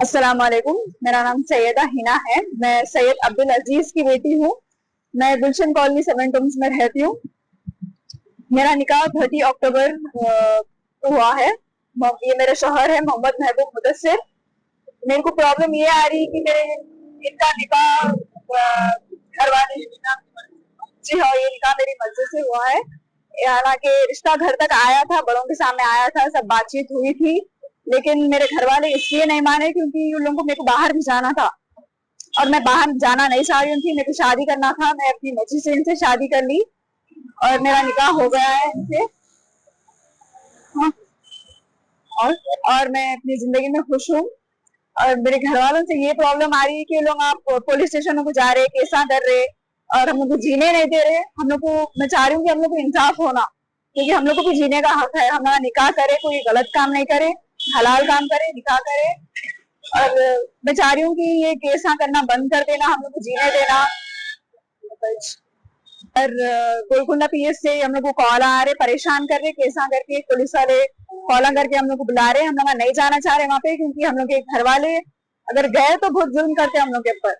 अस्सलाम वालेकुम। मेरा नाम सैयदा हिना है। मैं सैयद अब्दुल अजीज की बेटी हूँ। मैं गुलशन कॉलोनी 7 टूम्स में रहती हूँ। मेरा निकाह 30 अक्टूबर को हुआ है। ये मेरे शौहर है मोहम्मद महबूब मुदस्सिर। मेरे को प्रॉब्लम ये आ रही है कि मेरे इनका निकाह घर वाले, जी हाँ, ये निकाह मेरी मर्जी से हुआ है। हालांकि रिश्ता घर तक आया था, बड़ों के सामने आया था, सब बातचीत हुई थी, लेकिन मेरे घर वाले इसलिए नहीं माने क्योंकि उन लोगों को मेरे को बाहर भी जाना था और मैं बाहर जाना नहीं चाह रही थी। मेरे को शादी करना था। मैं अपनी मर्जी से इनसे शादी कर ली और मेरा निकाह हो गया है इनसे। हाँ। और और मैं अपनी जिंदगी में खुश हूँ। और मेरे घर वालों से ये प्रॉब्लम आ रही है कि लोग आप पुलिस स्टेशनों को जा रहे, केसा कर रहे और हम लोग को जीने नहीं दे रहे। हम लोग को, मैं चाह रही हूँ कि हम लोग को इंसाफ होना, क्योंकि हम लोग को भी जीने का हक है। हमारा निकाह करे, कोई गलत काम नहीं करे, हलाल काम करे, निकाह करे। और मैं चाह रही हूँ कि ये केसा करना बंद कर देना, हम लोग को जीने देना। और गोलकुंडा पीएस से हम लोग को कॉल आ रहे, परेशान कर रहे, केसा करके पुलिस वाले कॉल करके हम लोग को बुला रहे। हम लोग नहीं जाना चाह रहे वहां पे, क्योंकि हम लोग के घर वाले अगर गए तो बहुत जुल्म करते हम लोग के ऊपर।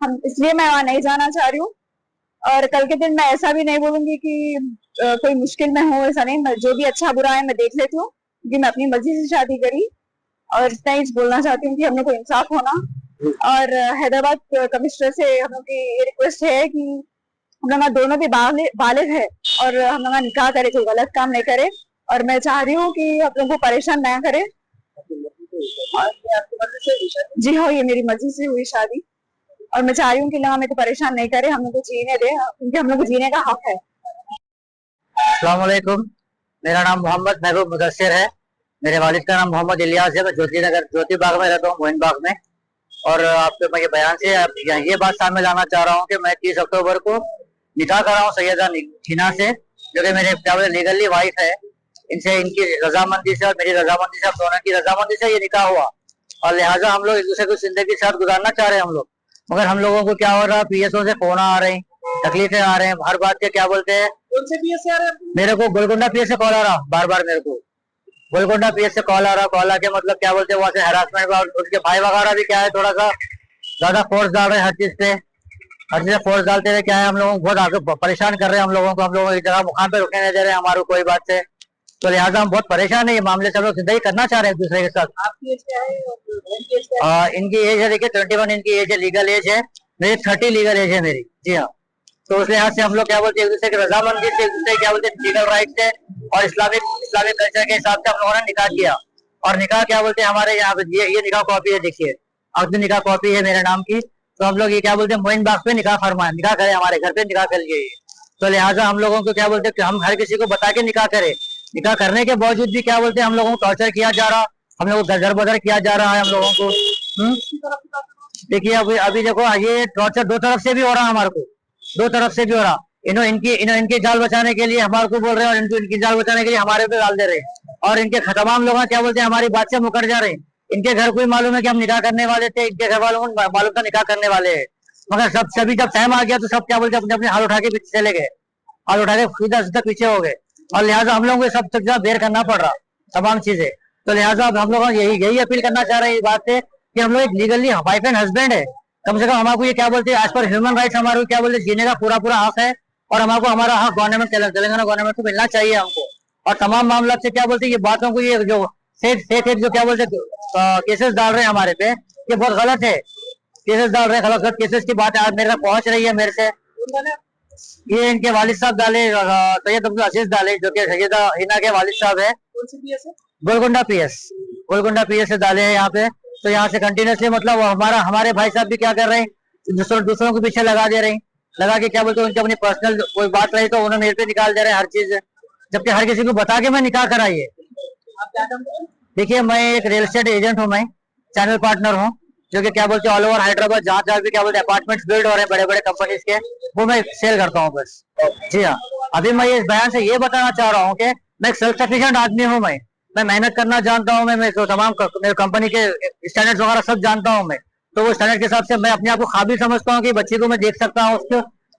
हम इसलिए मैं वहां नहीं जाना चाह रही हूँ। और कल के दिन मैं ऐसा भी नहीं बोलूंगी कि कोई मुश्किल में हो, ऐसा नहीं। मैं जो भी अच्छा बुरा है मैं देख लेती हूँ, क्योंकि मैं अपनी मर्जी से शादी करी। और इतना ही बोलना चाहती हूँ कि हम लोग को इंसाफ होना। और हैदराबाद कमिश्नर से हम लोग की ये रिक्वेस्ट है कि हम लोग दोनों भी बालिग है और हम लोग निकाह करे, कोई गलत काम नहीं करे। और मैं चाह रही हूँ कि आप लोगों को परेशान ना करे। जी हाँ, ये मेरी मर्जी से हुई शादी और मैं चाह रही हूँ कि लोग हमें तो परेशान नहीं करे, हम लोग को जीने दे, क्योंकि हम लोग को जीने का हक है। अस्सलाम वालेकुम। मेरा नाम मोहम्मद महबूब मुदस्सिर है। मेरे वालिद का नाम मोहम्मद इलियास है। मैं ज्योति बाग में रहता हूँ, मोइन बाग में। और आपके मैं ये बयान से ये बात सामने लाना चाह रहा हूँ कि मैं 30 अक्टूबर को निकाह कर रहा हूँ सैयदा हिना से, जो कि मेरे क्या बोले लीगली वाइफ है। इनसे, इनकी रजामंदी से और मेरी रजामंदी से, हम दोनों की रजामंदी से ये निकाह हुआ। और लिहाजा हम लोग एक दूसरे को जिंदगी साथ गुजारना चाह रहे हैं हम लोग। मगर हम लोगों को क्या हो रहा है, पीएसओ से फोन आ रहे हैं, तकलीफें आ रहे हैं हर बात के। क्या बोलते हैं, कौन से पीएस से आ रहे हैं? मेरे को गोलकुंडा पीएस से कॉल आ रहा बार बार। मेरे को गोलकुंडा पीएस से कॉल आ रहा। कॉल आके मतलब क्या बोलते हैं, वहां से हरासमेंट। और उसके भाई वगैरह भी क्या है, थोड़ा सा ज्यादा फोर्स डाल रहे हैं हर चीज पे। हर चीज फोर्स डालते हुए क्या है, हम लोगों को बहुत आगे परेशान कर रहे हैं। हम लोगों को, हम लोगों की जगह मुकाम पे रुकने नहीं दे रहे हैं हमारे कोई बात से। तो लिहाजा हम बहुत परेशान है ये मामले से। हम लोग जिंदगी करना चाह रहे हैं एक दूसरे के साथ। आपकी एज क्या है? इनकी एज है, देखिए 21 इनकी एज है, लीगल एज है। मेरी 30 लीगल एज है मेरी। जी हाँ। तो उस लिहाज से हम लोग क्या बोलते हैं, एक दूसरे की रजामंदी से, एक दूसरे क्या बोलते हैं लीगल राइट से और इस्लामिक कल्चर के हिसाब से हम लोगों ने निकाह किया। और निकाह क्या बोलते हैं हमारे यहाँ पे, ये निकाह कॉपी है, देखिए अब्दुल निकाह कॉपी है मेरे नाम की। तो हम लोग ये क्या बोलते हैं, मोइन बाग पे निकाह फरमाए, निकाह करे, हमारे घर पे निकाह कर लिए। तो लिहाजा हम लोगों को क्या बोलते हैं कि हम हर किसी को बता के निकाह करें। निकाह करने के बावजूद भी क्या बोलते हैं, हम लोगों को टॉर्चर किया जा रहा, हम लोगों को गदर बदर किया जा रहा है हम लोगों को। देखिए अभी देखो, ये टॉर्चर दो तरफ से भी हो रहा है हमारे को, दो तरफ से भी हो रहा। इनकी जाल बचाने के लिए हमारे को बोल रहे हैं और इनकी जाल बचाने के लिए हमारे पे डाल दे रहे हैं। और इनके तमाम लोग क्या बोलते हैं, हमारी बात से मुकर जा रहे हैं। इनके घर को मालूम है कि हम निकाह करने वाले थे, इनके घर वालों को मालूम था निकाह करने वाले हैं। मगर सभी जब टाइम आ गया तो सब क्या बोलते अपने अपने हाल उठा के पीछे चले गए, हाल उठा के सीधा सीधा पीछे हो गए। और लिहाजा हम लोगों को सब तक बेर करना पड़ रहा तमाम चीजें। तो लिहाजा हम लोग यही अपील करना चाह रहे हैं इस बात से कि हम लोग एक लीगली वाइफ एंड हस्बैंड है। कम से कम हमारे ये क्या बोलते हैं, एज पर ह्यूमन राइट्स हमारे क्या बोलते हैं, जीने का पूरा पूरा हक है। और हमको हमारा हक गवर्नमेंट, तेलंगाना गवर्नमेंट को मिलना चाहिए हमको। और तमाम मामला से क्या बोलते हैं, ये बातों को, ये जो फेक जो क्या बोलते केसेस डाल रहे हैं हमारे पे, ये बहुत गलत है। केसेस डाल रहे हैं, गलत गलत केसेस की बात आज मेरे तक पहुंच रही है मेरे से। ये इनके वालिद साहब डाले, सैयद अब्दुल अजीज डाले, जो कि सैयदा हिना के वालिद साहब है। गोलकुंडा पीएस, गोलकुंडा पीएस से डाले हैं यहाँ पे। तो यहाँ से कंटिन्यूसली मतलब हमारे भाई साहब भी क्या कर रहे हैं, दूसरों को पीछे लगा दे रहे हैं। लगा के क्या बोलते हैं, उनकी अपनी पर्सनल कोई बात रही तो उन्हें मेरे पे निकाल दे रहे हैं हर चीज, जबकि हर किसी को बता के मैं निकाह कराइए। देखिए मैं एक रियल एस्टेट एजेंट हूँ, मैं चैनल पार्टनर हूँ, जो कि क्या बोलते हैं ऑल ओवर हैदराबाद जहाँ जहाँ भी क्या बोलते हैं अपार्टमेंट्स बिल्ड हो रहे हैं बड़े बड़े कंपनीज के, वो मैं सेल करता हूँ बस। जी हाँ। अभी मैं इस बयान से ये बताना चाह रहा हूँ कि मैं एक सेल्फ सफिशिएंट आदमी हूँ। मैं मेहनत करना जानता हूँ। मैं तो तमाम मेरे कंपनी के स्टैंडर्ड्स वगैरह सब जानता हूँ मैं। तो वो स्टैंडर्ड के हिसाब से मैं अपने आप को काबिल समझता हूँ कि बच्ची को मैं देख सकता हूँ,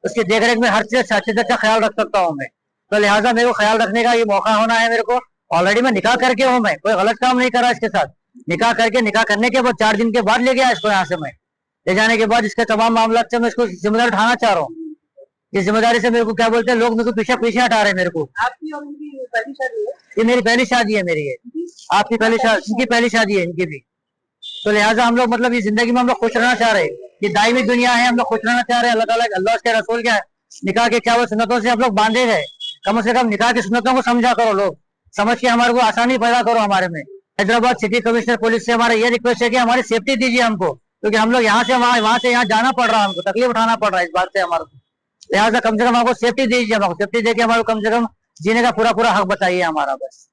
उसकी देख रेख में हर चीज अच्छे से अच्छा ख्याल रख सकता हूँ मैं। तो लिहाजा मेरे को ख्याल रखने का ये मौका होना है मेरे को। ऑलरेडी मैं निकाह करके हूँ, मैं कोई गलत काम नहीं करा इसके साथ। निकाह करके, निकाह करने के बाद 4 दिन के बाद ले गया इसको यहाँ से मैं। ले जाने के बाद इसके तमाम मामला से मैं इसको जिम्मेदारी उठाना चाह रहा हूँ। इस जिम्मेदारी से मेरे को क्या बोलते हैं लोग, मेरे को पीछे पीछे हटा रहे हैं मेरे को। आपकी और उनकी पहली शादी है? ये मेरी पहली शादी है, मेरी ये आपकी पहली शादी, इनकी पहली शादी है इनकी भी। तो लिहाजा हम लोग मतलब ये जिंदगी में हम लोग खुश रहना चाह रहे हैं। ये दायमी दुनिया है, हम लोग खुश रहना चाह रहे हैं। अल्लाह ताला, अल्लाह के रसूल क्या है, निकाह के क्या वो सुन्नतों से हम लोग बांधे गए। कम से कम निकाह की सुन्नतों को समझा करो, लोग समझ के हमारे को आसानी पैदा करो हमारे में। हैदराबाद सिटी कमिश्नर पुलिस से हमारा ये रिक्वेस्ट है कि हमारी सेफ्टी दीजिए हमको, क्योंकि हम लोग यहाँ से वहाँ से यहाँ जाना पड़ रहा है, हमको तकलीफ उठाना पड़ रहा है इस बात से हमारे को। लिहाजा कम से कम हमको सेफ्टी दीजिए, हमको सेफ्टी देके हमारे कम से कम जीने का पूरा हक बताइए हमारा बस।